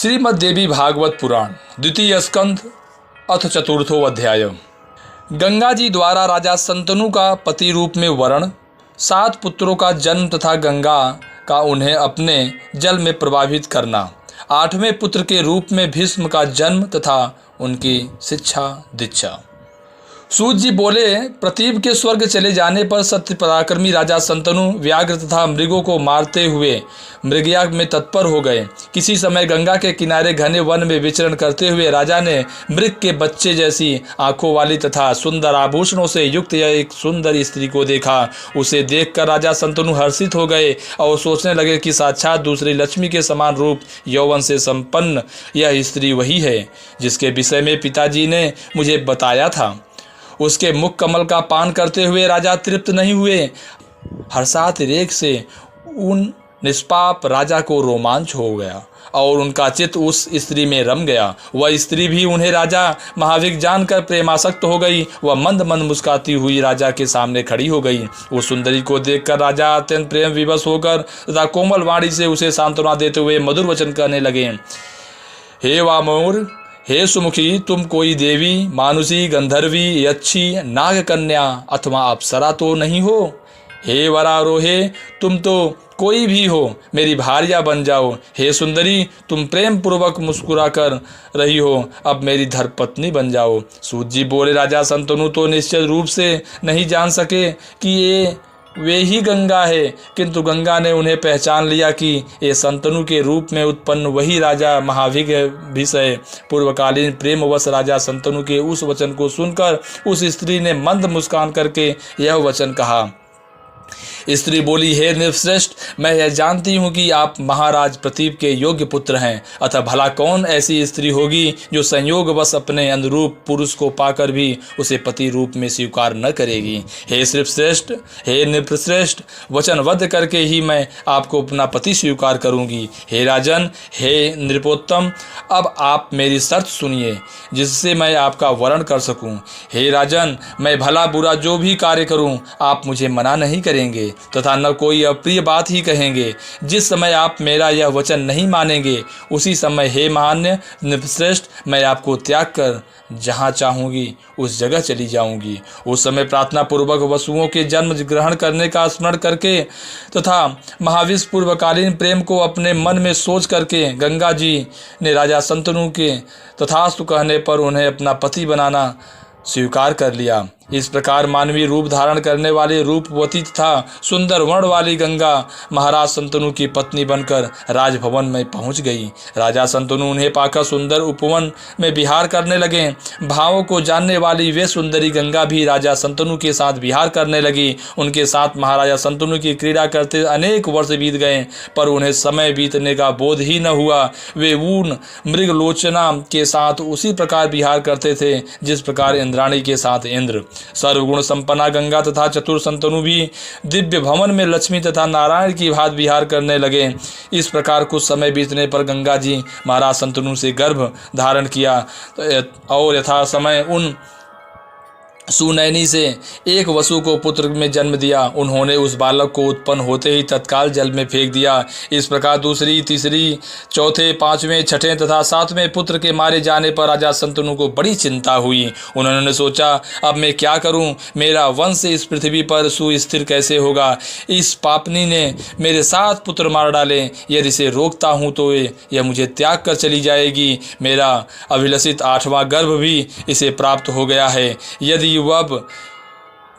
श्रीमद्देवी भागवत पुराण द्वितीय स्कंध अथ चतुर्थो अध्याय। गंगा जी द्वारा राजा संतनु का पति रूप में वरण, 7 पुत्रों का जन्म तथा गंगा का उन्हें अपने जल में प्रभावित करना, 8वें पुत्र के रूप में भीष्म का जन्म तथा उनकी शिक्षा दीक्षा। सूत जी बोले, प्रतीप के स्वर्ग चले जाने पर सत्य पराक्रमी राजा संतनु व्याघ्र तथा मृगों को मारते हुए मृगयाग में तत्पर हो गए। किसी समय गंगा के किनारे घने वन में विचरण करते हुए राजा ने मृग के बच्चे जैसी आंखों वाली तथा सुंदर आभूषणों से युक्त यह एक सुंदर स्त्री को देखा। उसे देखकर राजा संतनु हर्षित हो गए और सोचने लगे कि साक्षात दूसरी लक्ष्मी के समान रूप यौवन से संपन्न यह स्त्री वही है जिसके विषय में पिताजी ने मुझे बताया था। उसके मुख कमल का पान करते हुए राजा तृप्त नहीं हुए। हर्षात रेख से उन निष्पाप राजा को रोमांच हो गया और उनका चित्त उस स्त्री में रम गया। वह स्त्री भी उन्हें राजा महाविक जानकर प्रेमासक्त हो गई। वह मंद मंद मुस्काती हुई राजा के सामने खड़ी हो गई। उस सुंदरी को देखकर राजा अत्यंत प्रेम विवश होकर तथा कोमल वाणी से उसे सांत्वना देते हुए मधुर वचन कहने लगे। हे वामोर, हे सुमुखी, तुम कोई देवी, मानुषी, गंधर्वी, यक्षी, नाग कन्या अथवा अप्सरा तो नहीं हो। हे वरारोहे, तुम तो कोई भी हो, मेरी भार्या बन जाओ। हे सुंदरी, तुम प्रेम पूर्वक मुस्कुरा कर रही हो, अब मेरी धर्मपत्नी बन जाओ। सूत जी बोले, राजा संतनु तो निश्चित रूप से नहीं जान सके कि ये वे ही गंगा है, किंतु गंगा ने उन्हें पहचान लिया कि ये संतनु के रूप में उत्पन्न वही राजा महाविग विषय। पूर्वकालीन प्रेमवश राजा संतनु के उस वचन को सुनकर उस स्त्री ने मंद मुस्कान करके यह वचन कहा। स्त्री बोली, हे नृपश्रेष्ठ, मैं यह जानती हूँ कि आप महाराज प्रतीप के योग्य पुत्र हैं, अतः भला कौन ऐसी स्त्री होगी जो संयोगवश अपने अनुरूप पुरुष को पाकर भी उसे पति रूप में स्वीकार न करेगी। हे श्रीश्रेष्ठ, हे नृपश्रेष्ठ, वचनबद्ध करके ही मैं आपको अपना पति स्वीकार करूँगी। हे राजन, हे नृपोत्तम, अब आप मेरी शर्त सुनिए जिससे मैं आपका वरण कर सकूँ। हे राजन, मैं भला बुरा जो भी कार्य करूँ आप मुझे मना नहीं करेंगे तथा न कोई अप्रिय बात ही कहेंगे। जिस समय आप मेरा यह वचन नहीं मानेंगे उसी समय हे मान्य नृपश्रेष्ठ, मैं आपको त्याग कर जहाँ चाहूँगी उस जगह चली जाऊँगी। उस समय प्रार्थना पूर्वक वसुओं के जन्म ग्रहण करने का स्मरण करके तथा महाविष पूर्वकालीन प्रेम को अपने मन में सोच करके गंगा जी ने राजा संतनु के तथास्तु कहने पर उन्हें अपना पति बनाना स्वीकार कर लिया। इस प्रकार मानवीय रूप धारण करने वाली रूपवती तथा सुंदर वर्ण वाली गंगा महाराज संतनु की पत्नी बनकर राजभवन में पहुंच गई। राजा संतनु उन्हें पाकर सुंदर उपवन में विहार करने लगे। भावों को जानने वाली वे सुंदरी गंगा भी राजा संतनु के साथ विहार करने लगी। उनके साथ महाराजा संतनु की क्रीड़ा करते अनेक वर्ष बीत गए पर उन्हें समय बीतने का बोध ही न हुआ। वे उन मृगलोचना के साथ उसी प्रकार विहार करते थे जिस प्रकार इंद्राणी के साथ इंद्र। सर्वगुण संपन्ना गंगा तथा चतुर संतनु भी दिव्य भवन में लक्ष्मी तथा नारायण की भांति विहार करने लगे। इस प्रकार कुछ समय बीतने पर गंगा जी महाराज संतनु से गर्भ धारण किया और यथा समय उन सुनैनी से एक वसु को पुत्र में जन्म दिया। उन्होंने उस बालक को उत्पन्न होते ही तत्काल जल में फेंक दिया। इस प्रकार दूसरी, तीसरी, चौथे, 5वें, 6ठे तथा 7वें पुत्र के मारे जाने पर राजा संतनु को बड़ी चिंता हुई। उन्होंने सोचा, अब मैं क्या करूं? मेरा वंश इस पृथ्वी पर सुस्थिर कैसे होगा? इस पापनी ने मेरे 7 पुत्र मार डाले। यदि इसे रोकता हूं तो यह मुझे त्याग कर चली जाएगी। मेरा अभिलषित 8वां गर्भ भी इसे प्राप्त हो गया है। यदि अब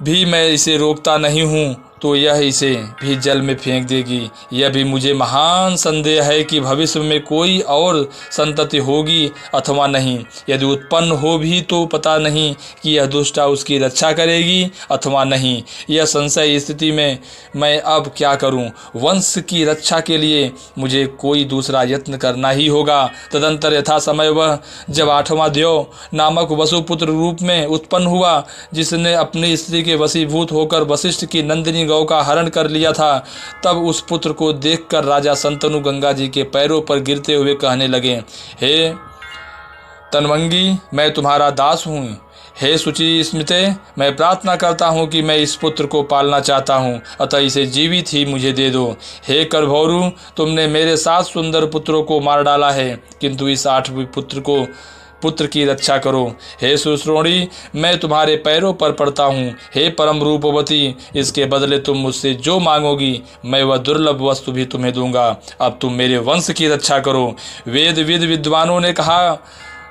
भी मैं इसे रोकता नहीं हूँ तो यह इसे भी जल में फेंक देगी। यह भी मुझे महान संदेह है कि भविष्य में कोई और संतति होगी अथवा नहीं। यदि उत्पन्न हो भी तो पता नहीं कि यह दुष्टा उसकी रक्षा करेगी अथवा नहीं। यह संशय स्थिति में मैं अब क्या करूं? वंश की रक्षा के लिए मुझे कोई दूसरा यत्न करना ही होगा। तदंतर यथा समय वह जब 8वां देव नामक वसुपुत्र रूप में उत्पन्न हुआ, जिसने अपनी स्त्री के वशीभूत होकर वशिष्ठ की नंदिनी गौ का हरण कर लिया था, तब उस पुत्र को देखकर राजा संतनु गंगा जी के पैरों पर गिरते हुए कहने लगे, हे तन्वंगी, मैं तुम्हारा दास हूँ। हे शुचि स्मिते, मैं प्रार्थना करता हूँ कि मैं इस पुत्र को पालना चाहता हूँ, अतः इसे जीवित ही मुझे दे दो। हे करभौरू, तुमने मेरे 7 सुंदर पुत्रों को मार डाला है, किंतु इस 8वें पुत्र की रक्षा करो। हे सुश्रोणी, मैं तुम्हारे पैरों पर पड़ता हूँ। हे परम रूपवती, इसके बदले तुम मुझसे जो मांगोगी मैं वह दुर्लभ वस्तु भी तुम्हें दूंगा। अब तुम मेरे वंश की रक्षा करो। वेद विद्वानों ने कहा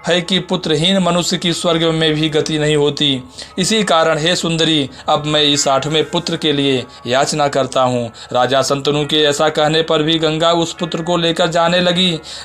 है कि पुत्रहीन मनुष्य की स्वर्ग में भी गति नहीं होती। इसी कारण हे सुंदरी, अब मैं इस 8वें पुत्र के लिए याचना करता हूँ। राजा शंतनु के ऐसा कहने पर भी गंगा उस पुत्र को लेकर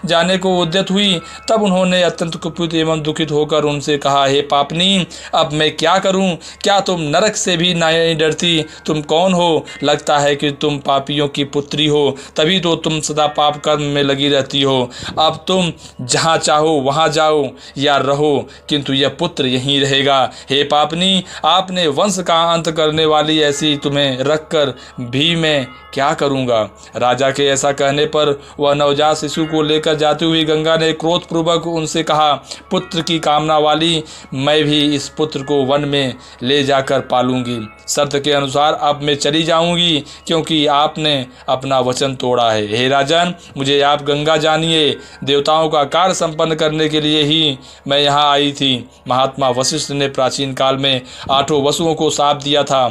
जाने को उद्यत हुई। तब उन्होंने अत्यंत कुपित एवं दुखित होकर उनसे कहा, हे पापनी, अब मैं क्या करूँ? क्या तुम नरक से भी नहीं डरती? तुम कौन हो? लगता है कि तुम पापियों की पुत्री हो, तभी तो तुम सदा पाप कर्म में लगी रहती हो। अब तुम जहाँ चाहो वहाँ जाओ या रहो, किंतु यह पुत्र यहीं रहेगा। हे पापनी, आपने वंश का अंत करने वाली ऐसी तुम्हें रखकर भी मैं क्या करूंगा? राजा के ऐसा कहने पर वह नवजात शिशु को लेकर जाती हुई गंगा ने क्रोधपूर्वक उनसे कहा, पुत्र की कामना वाली, मैं भी इस पुत्र को वन में ले जाकर पालूंगी। शर्त के अनुसार अब मैं चली जाऊंगी, क्योंकि आपने अपना वचन तोड़ा है। हे राजन, मुझे आप गंगा जानिए। देवताओं का कार्य संपन्न करने के लिए ही मैं यहाँ आई थी। महात्मा वशिष्ठ ने प्राचीन काल में 8 वसुओं को शाप दिया था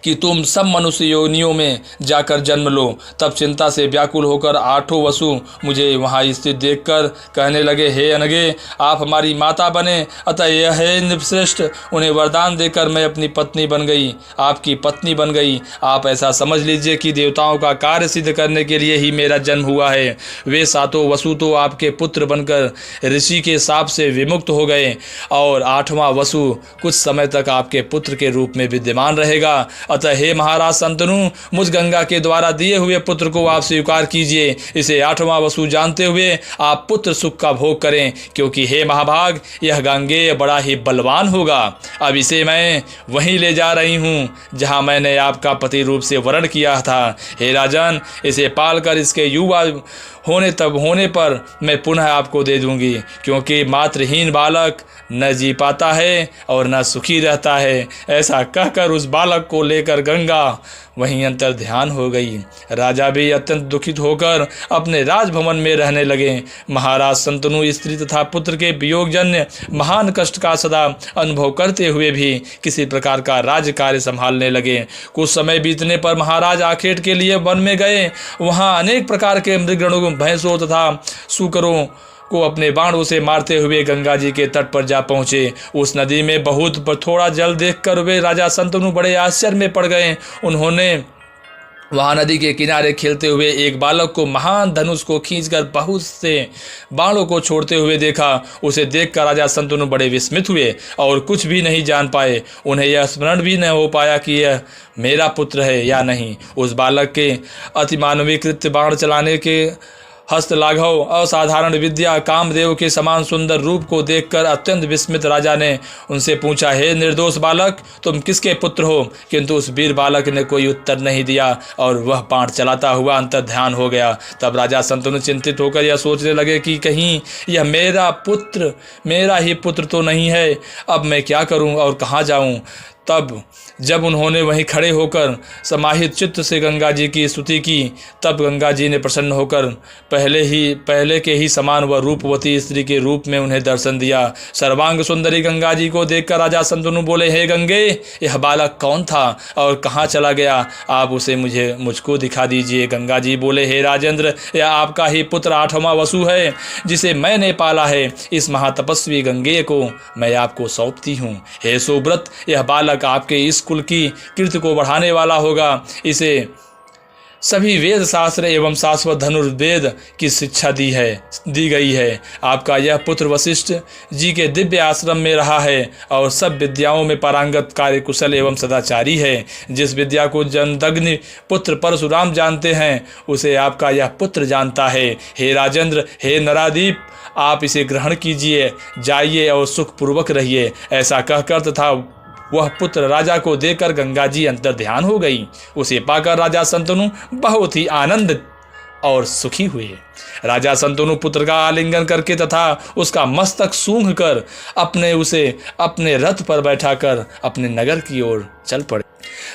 कि तुम सब मनुष्य योनियों में जाकर जन्म लो। तब चिंता से व्याकुल होकर 8 वसु मुझे वहाँ स्थित देखकर कहने लगे, हे अनगे, आप हमारी माता बने। अतः यह है निश्रेष्ठ, उन्हें वरदान देकर मैं अपनी पत्नी बन गई, आपकी पत्नी बन गई। आप ऐसा समझ लीजिए कि देवताओं का कार्य सिद्ध करने के लिए ही मेरा जन्म हुआ है। वे 7 वसु तो आपके पुत्र बनकर ऋषि के शाप से विमुक्त हो गए, और 8वां वसु कुछ समय तक आपके पुत्र के रूप में विद्यमान रहेगा। अतः हे महाराज शंतनु, मुझ गंगा के द्वारा दिए हुए पुत्र को आप स्वीकार कीजिए। इसे 8वां वसु जानते हुए आप पुत्र सुख का भोग करें, क्योंकि हे महाभाग, यह गांगेय बड़ा ही बलवान होगा। अब इसे मैं वहीं ले जा रही हूँ जहाँ मैंने आपका पति रूप से वर्ण किया था। हे राजन, इसे पालकर इसके युवा होने पर मैं पुनः आपको दे दूंगी, क्योंकि मातृहीन बालक न जी पाता है और न सुखी रहता है। ऐसा कहकर उस बालक को लेकर गंगा वहीं अंतर ध्यान हो गई। राजा भी अत्यंत दुखित होकर अपने राजभवन में रहने लगे। महाराज शंतनु स्त्री तथा पुत्र के वियोगजन्य महान कष्ट का सदा अनुभव करते हुए भी किसी प्रकार का राज्य कार्य संभालने लगे। कुछ समय बीतने पर महाराज आखेट के लिए वन में गए। वहाँ अनेक प्रकार के मृगणों, भैंसों तथा सूकरों को अपने बाणों से मारते हुए गंगा जी के तट पर जा पहुंचे। उस नदी में बहुत थोड़ा जल देखकर वे राजा शंतनु बड़े आश्चर्य में पड़ गए। उन्होंने वहाँ नदी के किनारे खेलते हुए एक बालक को महान धनुष को खींचकर बहुत से बाणों को छोड़ते हुए देखा। उसे देखकर राजा शंतनु बड़े विस्मित हुए और कुछ भी नहीं जान पाए। उन्हें यह स्मरण भी न हो पाया कि यह मेरा पुत्र है या नहीं। उस बालक के अतिमानवीकृत बाण चलाने के हस्तलाघव, असाधारण विद्या, कामदेव के समान सुंदर रूप को देखकर अत्यंत विस्मित राजा ने उनसे पूछा, हे निर्दोष बालक, तुम किसके पुत्र हो? किंतु उस वीर बालक ने कोई उत्तर नहीं दिया और वह बाण चलाता हुआ अंतर ध्यान हो गया। तब राजा शंतनु चिंतित होकर यह सोचने लगे कि कहीं यह मेरा ही पुत्र तो नहीं है। अब मैं क्या करूं और कहाँ जाऊं? तब जब उन्होंने वहीं खड़े होकर समाहित चित्त से गंगा जी की स्तुति की, तब गंगा जी ने प्रसन्न होकर पहले के ही समान वह रूपवती स्त्री के रूप में उन्हें दर्शन दिया। सर्वांग सुंदरी गंगा जी को देखकर राजा शंतनु बोले, हे गंगे, यह बालक कौन था और कहाँ चला गया? आप उसे मुझको दिखा दीजिए। गंगा जी बोले, हे राजेंद्र, यह आपका ही पुत्र 8वां वसु है, जिसे मैंने पाला है। इस महातपस्वी गंगे को मैं आपको सौंपती हूँ। हे सुव्रत, यह बालक आपके इस कुल की कीर्ति को बढ़ाने वाला होगा। इसे सभी वेद शास्त्र एवं शाश्वत धनुर्वेद की शिक्षा दी गई है। आपका यह पुत्र वशिष्ठ जी के दिव्य आश्रम में रहा है और सब विद्याओं में पारंगत, कार्यकुशल एवं सदाचारी है। जिस विद्या को जमदग्नि पुत्र परशुराम जानते हैं, उसे आपका यह पुत्र जानता है। हे राजेंद्र, हे नरादीप, आप इसे ग्रहण कीजिए, जाइए और सुखपूर्वक रहिए। ऐसा कहकर तथा वह पुत्र राजा को देकर गंगा जी अंतर ध्यान हो गई। उसे पाकर राजा शंतनु बहुत ही आनंदित और सुखी हुए। राजा शंतनु पुत्र का आलिंगन करके तथा उसका मस्तक सूंघ कर उसे अपने रथ पर बैठाकर अपने नगर की ओर चल पड़े।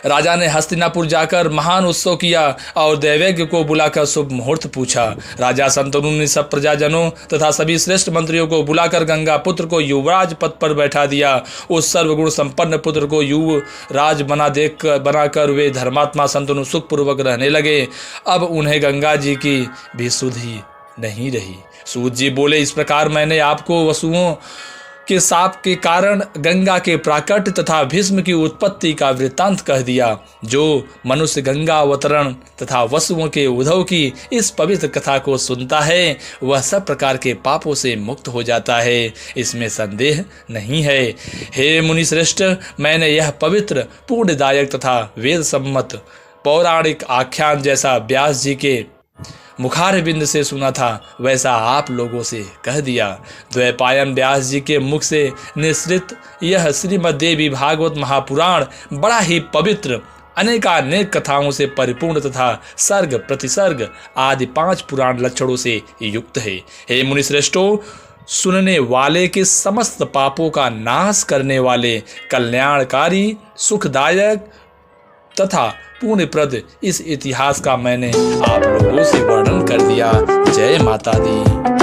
राजा ने हस्तिनापुर जाकर महान उत्सव किया और दैवेज्ञ को बुलाकर शुभ मुहूर्त पूछा। राजा शंतनु ने सब प्रजाजनों तथा सभी श्रेष्ठ मंत्रियों को बुलाकर गंगा पुत्र को युवराज पद पर बैठा दिया। उस सर्वगुण संपन्न पुत्र को युवराज बनाकर वे धर्मात्मा शंतनु सुखपूर्वक रहने लगे। अब उन्हें गंगा जी की भी सुधि नहीं रही। सूत जी बोले, इस प्रकार मैंने आपको वसुओं के शाप के कारण गंगा के प्राकट्य तथा भीष्म की उत्पत्ति का वृत्तांत कह दिया। जो मनुष्य गंगा अवतरण तथा वसुओं के उद्भव की इस पवित्र कथा को सुनता है वह सब प्रकार के पापों से मुक्त हो जाता है, इसमें संदेह नहीं है। हे मुनिश्रेष्ठ, मैंने यह पवित्र पुण्यदायक तथा वेद सम्मत पौराणिक आख्यान जैसा व्यास जी के मुखारबिंद से सुना था वैसा आप लोगों से कह दिया। द्वैपायन व्यास जी के मुख से निसृत यह श्रीमद् देवी भागवत महापुराण बड़ा ही पवित्र अनेकानेक कथाओं से परिपूर्ण तथा सर्ग प्रतिसर्ग आदि 5 पुराण लक्षणों से युक्त है। हे मुनिश्रेष्ठों, सुनने वाले के समस्त पापों का नाश करने वाले कल्याणकारी सुखदायक तथा पुण्यप्रद इस इतिहास का मैंने आप लोगों से वर्णन कर दिया। जय माता दी।